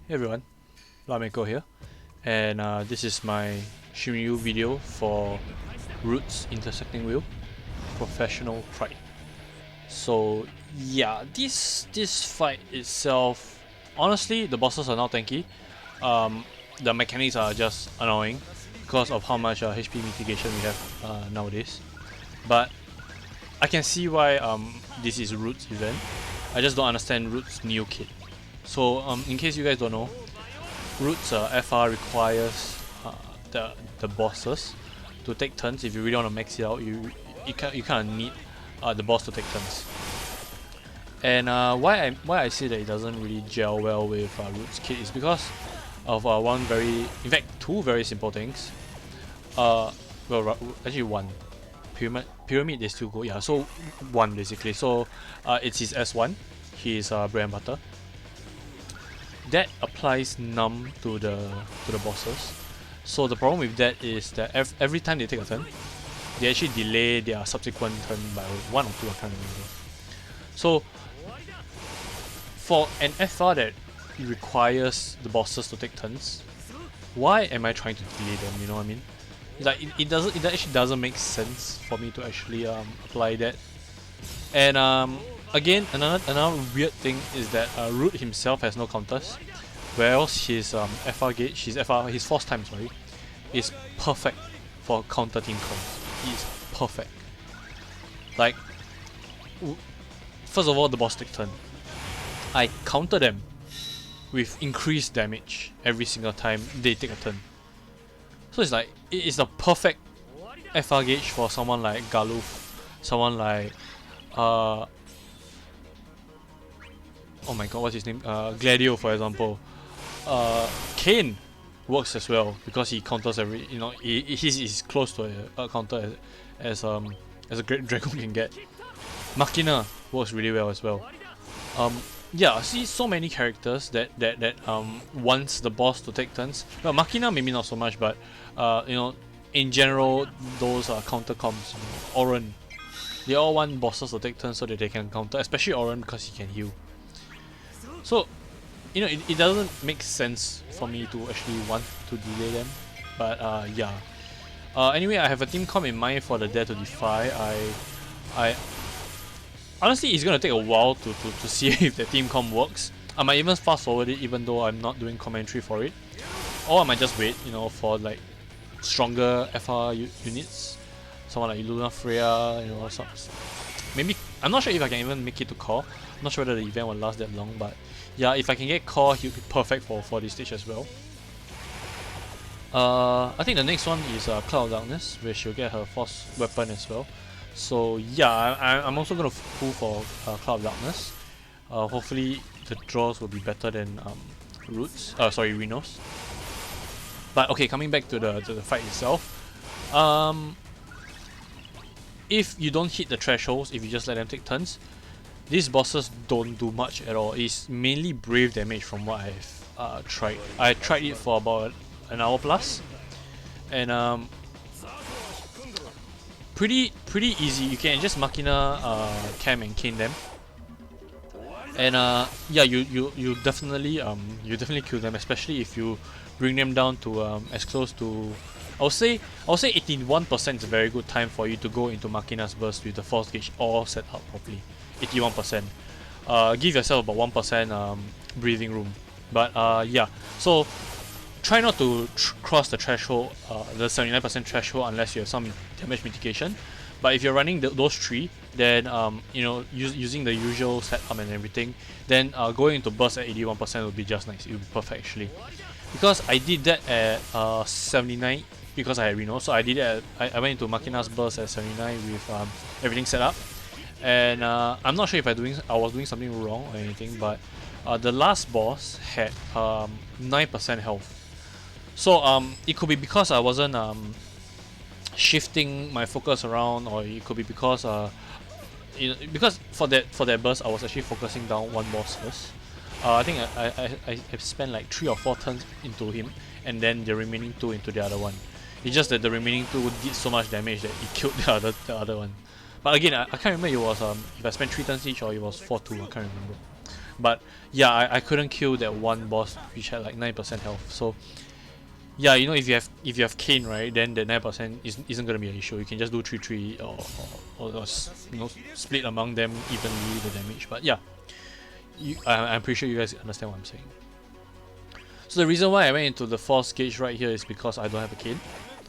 Hey everyone, bloodmako here, and this is my Shinryu video for Roots Intersecting Wheel Professional Pride. So yeah, this fight itself, honestly, the bosses are not tanky. The mechanics are just annoying because of how much HP mitigation we have nowadays. But I can see why this is Roots event. I just don't understand Roots new kit. So in case you guys don't know, Roots FR requires the bosses to take turns. If you really want to max it out, you kind of need the boss to take turns. And why I say that it doesn't really gel well with Roots kit is because of two very simple things. Well, actually one. Pyramid they still go, yeah, so one basically. So it's his S1, his bread and butter. That applies numb to the bosses. So the problem with that is that every time they take a turn, they actually delay their subsequent turn by 1 or 2, I can't remember. So for an FR that requires the bosses to take turns, why am I trying to delay them, you know what I mean? Like it actually doesn't make sense for me to actually apply that. And again, another weird thing is that Root himself has no counters, whereas his FR gauge, his force time, sorry, is perfect for counter team calls. He is perfect. Like, first of all, the boss take turn. I counter them with increased damage every single time they take a turn. So it's like, it is the perfect FR gauge for someone like Galuf, someone like oh my god, what's his name? Gladio, for example. Kane works as well because he counters every, you know, he's close to a counter as a great dragon can get. Makina works really well as well. Yeah, I see so many characters that wants the boss to take turns. Well, Makina maybe not so much, but you know, in general, those counter comps, you know, Oren, they all want bosses to take turns so that they can counter, especially Oren because he can heal. So, you know, it doesn't make sense for me to actually want to delay them. But yeah. Anyway, I have a team comp in mind for the Dare to Defy. I honestly, it's gonna take a while to see if the team comp works. I might even fast forward it even though I'm not doing commentary for it. Or I might just wait, you know, for like stronger FR units. Someone like Luna Freya, you know, maybe, I'm not sure if I can even make it to core. I'm not sure whether the event will last that long, but yeah, if I can get core, he'll be perfect for this stage as well. I think the next one is Cloud of Darkness, where she'll get her force weapon as well. So yeah, I'm also gonna pull for Cloud of Darkness. Hopefully the draws will be better than Roots. Sorry, Reno's. But okay, coming back to the fight itself. If you don't hit the thresholds, if you just let them take turns, these bosses don't do much at all. It's mainly brave damage from what I've tried. I tried it for about an hour plus, and pretty easy. You can just Makina, Cam and Kane them, and yeah, you definitely kill them, especially if you bring them down to as close to, I'll say 81% is a very good time for you to go into Makina's burst with the force gauge all set up properly. 81%. Give yourself about 1% breathing room. But yeah, so try not to cross the threshold, the 79% threshold, unless you have some damage mitigation. But if you're running those three, then you know, using the usual setup and everything, then going into burst at 81% would be just nice. It would be perfect actually. Because I did that at 79 because I had Reno, so I did it at, I went into Makina's burst at 79 with everything set up. And I'm not sure if I was doing something wrong or anything, but the last boss had 9% health. So it could be because I wasn't shifting my focus around, or it could be because you know, because for that burst I was actually focusing down one boss first. I think I spent like 3 or 4 turns into him, and then the remaining 2 into the other one. It's just that the remaining 2 did so much damage that it killed the other one. But again, I can't remember it was if I spent 3 turns each or it was 4-2, I can't remember. But yeah, I couldn't kill that one boss which had like 9% health. So yeah, you know, if you have Kane, right, then the 9% isn't gonna be an issue. You can just do 3-3 or you know, split among them evenly the damage. But yeah, I'm pretty sure you guys understand what I'm saying. So the reason why I went into the force gauge right here is because I don't have a Kane.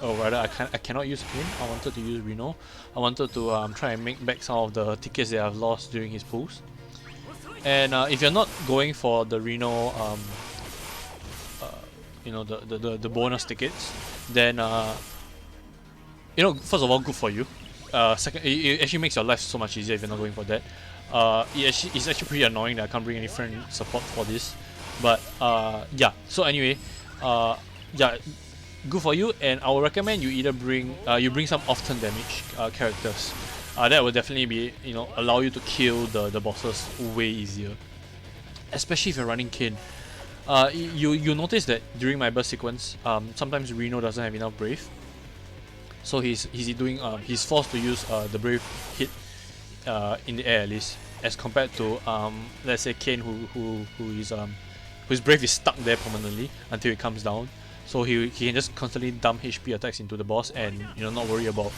Or rather, I cannot use Kane. I wanted to use Reno. I wanted to try and make back some of the tickets that I've lost during his pulls. And if you're not going for the Reno, you know, the bonus tickets, then you know, first of all, good for you. Second, it actually makes your life so much easier if you're not going for that. It's actually pretty annoying that I can't bring any friend support for this. But yeah. So anyway, yeah, good for you. And I would recommend you either bring some off-turn damage characters. That will definitely be, you know, allow you to kill the bosses way easier. Especially if you're running Kane. You notice that during my burst sequence, sometimes Reno doesn't have enough Brave, so he's forced to use the Brave hit in the air at least, as compared to let's say Kane whose Brave is stuck there permanently until it comes down, so he can just constantly dump HP attacks into the boss and, you know, not worry about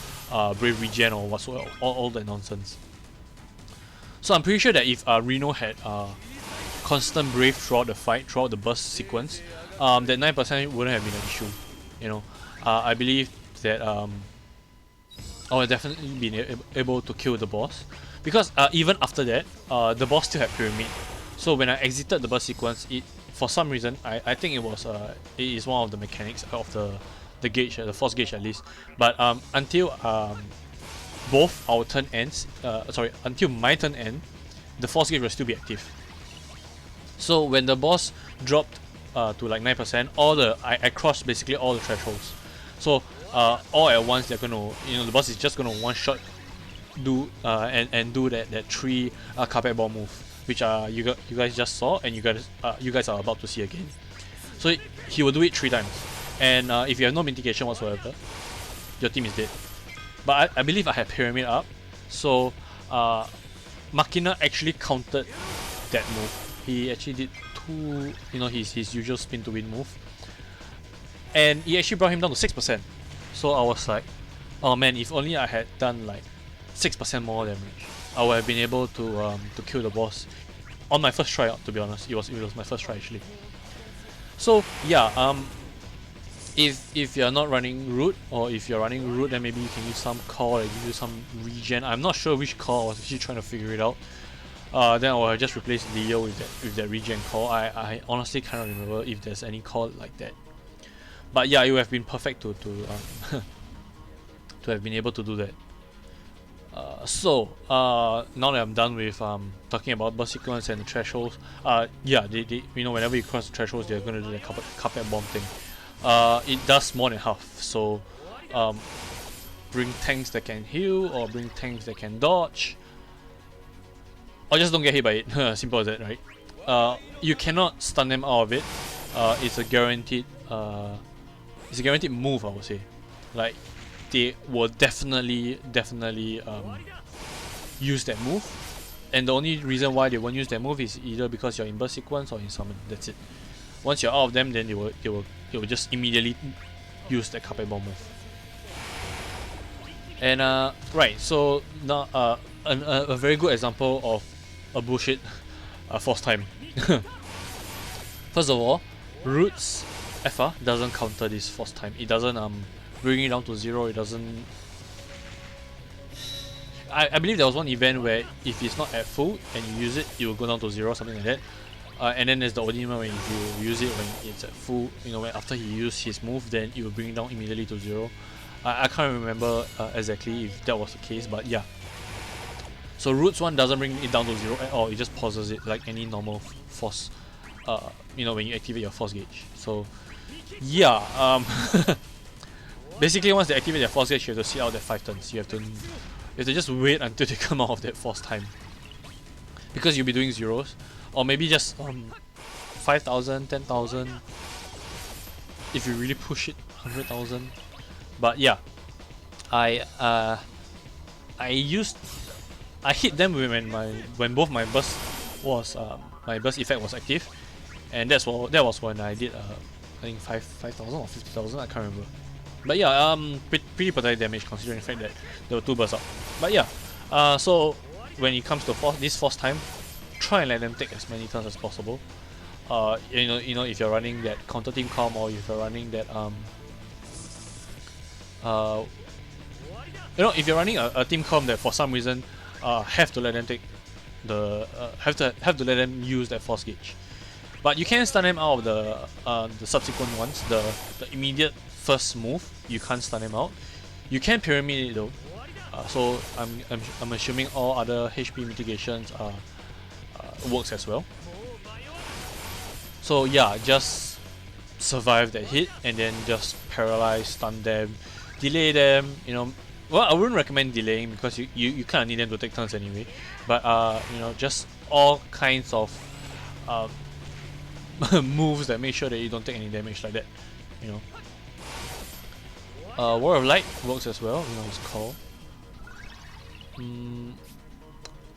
Brave regen or whatsoever, all that nonsense. So I'm pretty sure that if Reno had constant Brave throughout the fight, throughout the burst sequence, that 9% wouldn't have been an issue. You know, I believe that I would definitely been able to kill the boss, because even after that, the boss still had Pyramid. So when I exited the burst sequence, for some reason, I think it is one of the mechanics of the gauge, the force gauge at least. But until both our turn ends, until my turn end, the force gauge will still be active. So when the boss dropped to like 9%, I crossed basically all the thresholds. So all at once they're gonna, you know, the boss is just gonna one shot do and do that 3 carpet bomb move, which you guys just saw, and you guys are about to see again. So he will do it 3 times, and if you have no mitigation whatsoever, your team is dead. But I believe I had Pyramid up, so Makina actually countered that move. He actually did 2, you know, his usual spin to win move, and he actually brought him down to 6%. So I was like, oh man, if only I had done like 6% more damage, I would have been able to kill the boss on my first try. To be honest, it was my first try actually. So yeah, if you're not running root, or if you're running root, then maybe you can use some core that gives you some regen. I'm not sure which core. I was actually trying to figure it out. Then I will just replace Leo with that regen core. I honestly cannot remember if there's any core like that. But yeah, it would have been perfect to to have been able to do that. So now that I'm done with talking about burst sequence and the thresholds, yeah, they you know, whenever you cross the thresholds, they're gonna do the carpet bomb thing. It does more than half. So bring tanks that can heal, or bring tanks that can dodge, or just don't get hit by it. Simple as that, right? You cannot stun them out of it. It's a guaranteed move, I would say. Like, they will definitely use that move, and the only reason why they won't use that move is either because you're in burst sequence or in summon. That's it. Once you're out of them, then they will just immediately use that carpet bomb move. And right, so now a very good example of a bullshit force time. First of all, Root's FR doesn't counter this force time. It doesn't bring it down to 0. It doesn't. I believe there was one event where if it's not at full and you use it, it will go down to 0, something like that. And then there's the Odin when if you use it when it's at full, you know, when after he used his move, then it will bring it down immediately to 0. I can't remember exactly if that was the case, but yeah. So Roots one doesn't bring it down to 0 at all. It just pauses it like any normal force. You know, when you activate your force gauge. So yeah, basically once they activate their force gauge, you have to sit out their 5 turns. You have to just wait until they come out of that force time, because you'll be doing zeros, or maybe just 5,000, 10,000 if you really push it, 100,000. But yeah, I hit them when both my burst was my burst effect was active, and that was when I did I think 5,000 or 50,000, I can't remember. But yeah, pretty pathetic damage considering the fact that there were 2 bursts up. But yeah, so when it comes to this force time, try and let them take as many turns as possible. You know, if you're running that counter team comp, or if you're running that you know, if you're running a team comp that for some reason have to let them take the have to let them use that force gauge. But you can stun them out of the subsequent ones. The immediate first move, you can't stun them out. You can pyramid it though. So I'm assuming all other HP mitigations works as well. So yeah, just survive that hit and then just paralyze, stun them, delay them. You know, well, I wouldn't recommend delaying because you kind of need them to take turns anyway. But you know, just all kinds of moves that make sure that you don't take any damage like that. You know, War of Light works as well. You know, it's called.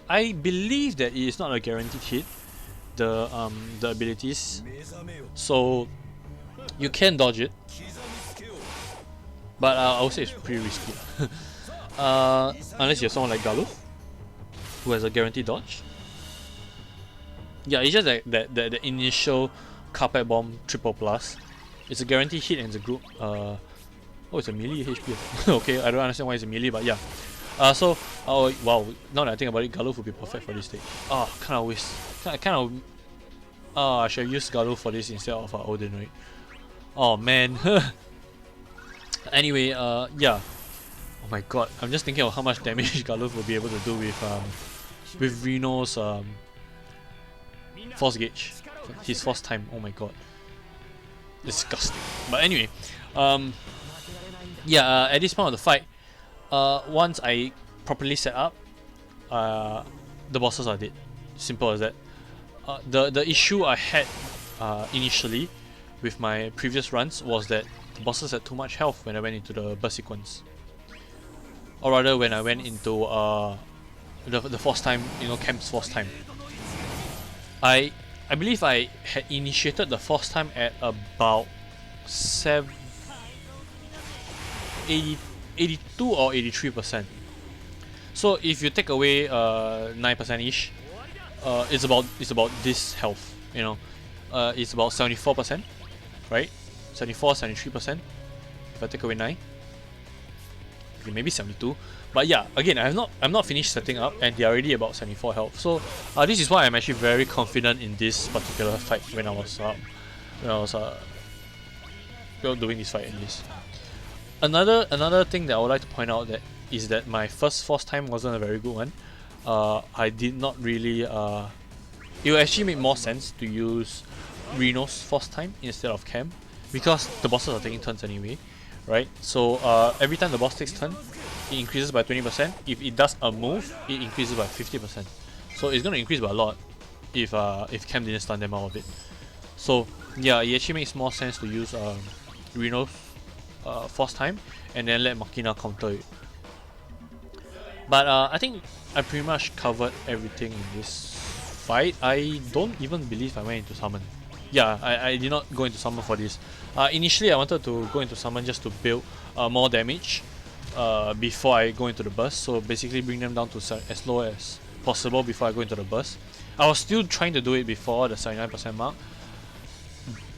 I believe that it is not a guaranteed hit. The abilities, so you can dodge it, but I would say it's pretty risky. Unless you're someone like Galu, who has a guaranteed dodge. Yeah, it's just that the initial carpet bomb triple plus. It's a guaranteed hit and it's a group. Oh, it's a melee HP. Okay, I don't understand why it's a melee, but yeah. So, oh wow, now that I think about it, Galuf would be perfect for this stage. Oh, kind of wish. I should have used Galuf for this instead of Odin, right? Oh man. Anyway, yeah. Oh my god, I'm just thinking of how much damage Galuf will be able to do with Reno's force gauge, his force time. Oh my god, disgusting. But anyway, yeah. At this point of the fight, once I properly set up, the bosses are dead. Simple as that. The issue I had initially with my previous runs was that the bosses had too much health when I went into the burst sequence, or rather when I went into the force time, you know, camp's force time. I believe I had initiated the force time at about 82 or 83%. So if you take away 9% ish, it's about this health, you know. It's about 74%, right? 74, 73%. If I take away 9, okay, maybe 72. But yeah, again, I'm not finished setting up, and they're already about 74 health. So this is why I'm actually very confident in this particular fight when I was doing this fight at least. Another thing that I would like to point out is that my first force time wasn't a very good one. I did not really. It would actually make more sense to use Reno's force time instead of Cam, because the bosses are taking turns anyway, right? So every time the boss takes turn, it increases by 20%. If it does a move, it increases by 50%. So it's gonna increase by a lot if Cam didn't stun them out of it. So yeah, it actually makes more sense to use Reno's force time and then let Machina counter it. But I think I pretty much covered everything in this fight. I don't even believe I went into summon. Yeah, I did not go into summon for this. Initially I wanted to go into summon just to build more damage before I go into the burst. So basically bring them down to as low as possible before I go into the burst. I was still trying to do it before the 79% mark,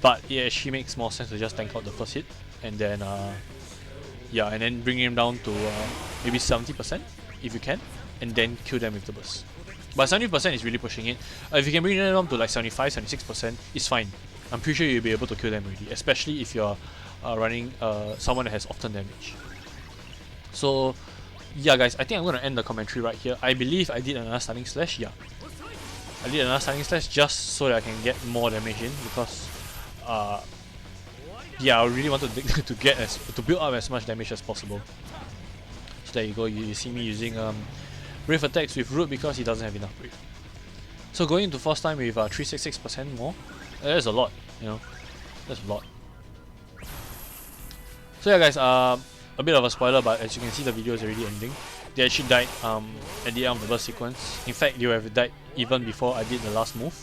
but it actually makes more sense to just tank out the first hit and then yeah, and then bring them down to maybe 70% if you can, and then kill them with the burst. But 70% is really pushing it. If you can bring them down to like 75, 76%, it's fine. I'm pretty sure you'll be able to kill them already, especially if you're running someone that has often damage. So yeah guys, I think I'm gonna end the commentary right here. I believe I did another stunning slash. Yeah, I did another stunning slash just so that I can get more damage in, because yeah, I really wanted to build up as much damage as possible. So there you go. You see me using brave attacks with root because he doesn't have enough brave. So going into force time with 366% more, that's a lot, you know. That's a lot. So yeah guys, a bit of a spoiler, but as you can see the video is already ending. They actually died at the end of the burst sequence. In fact, they would have died even before I did the last move.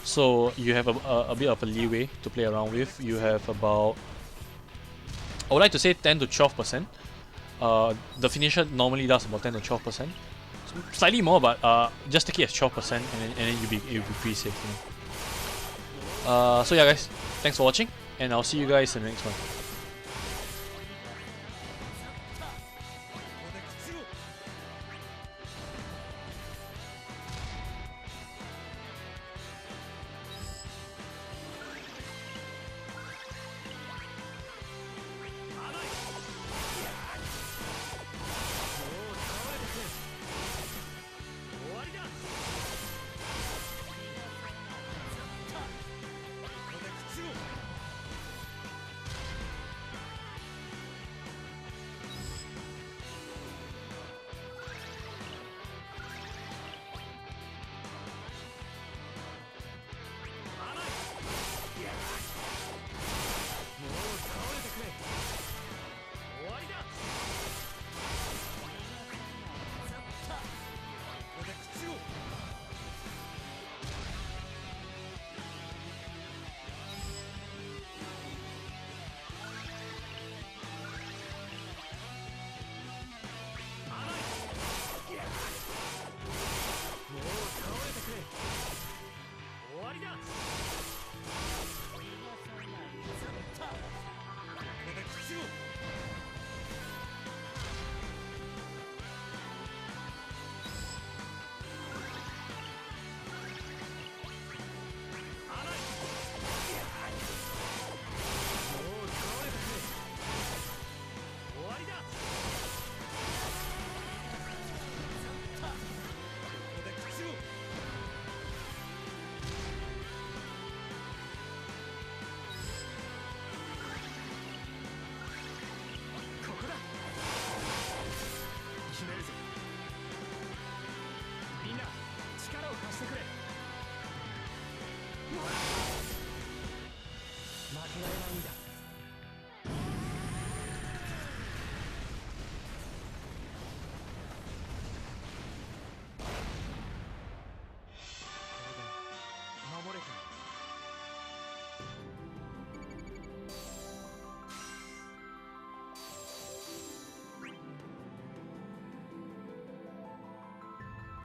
So you have a bit of a leeway to play around with. You have about, I would like to say 10 to 12%. The finisher normally does about 10 to 12%. Slightly more, but just take it as 12%, and then you'll be pretty safe. You know? So yeah, guys, thanks for watching, and I'll see you guys in the next one.